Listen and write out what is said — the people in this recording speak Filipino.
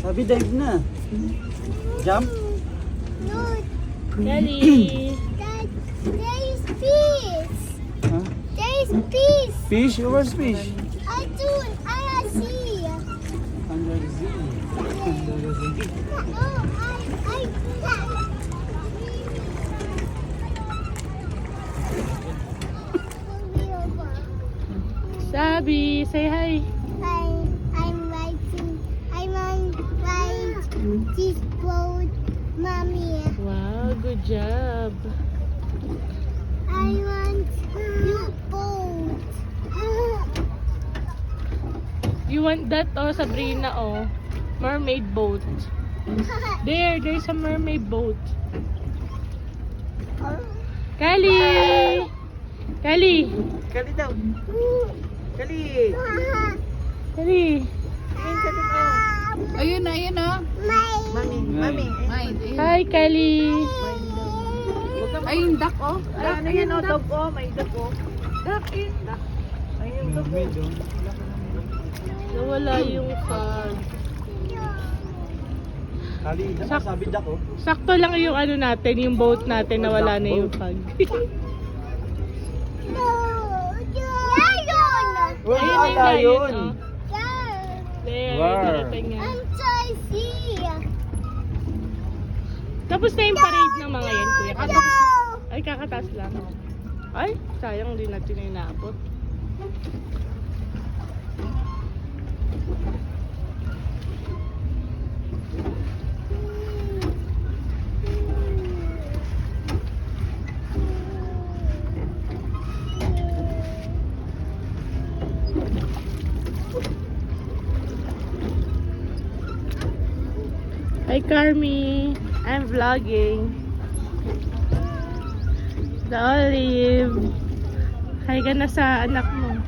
Sabi dive na. Jump? No, Kelly. there is fish. Huh? There is fish. Fish? Where's fish? I see. Under the sea. Under the sea. Oh, I. Sabi, say hi. I'm writing. I'm on right this boat, mommy. Wow, good job. I want new boat. You want that, oh, Sabrina, oh. Mermaid boat. There's a mermaid boat. Kelly! Kelly! Kali daw. Kali. Kali! Ayun na, ayun na. Mami. Ay, Hi, Kelly! ay, yung duck, oh. Ano yan, oh, dog, oh, may dog, oh. Duck, yun, duck. Ayun, dog, oh. Nawala yung fog. Kali. Sabi duck oh. Sakto lang yung ano natin, yung boat natin, nawala na yung fog. Where's Ayun the na lion? yun, oh. There, Wow. darating nga. I'm Chelsea. Tapos na yung parade ng mga yan, kuya. No. Ay, kakataas lang. Ay, sayang din natin na inaabot. Hi, Carmi. I'm vlogging. The Olive. Hi ka na sa anak mo.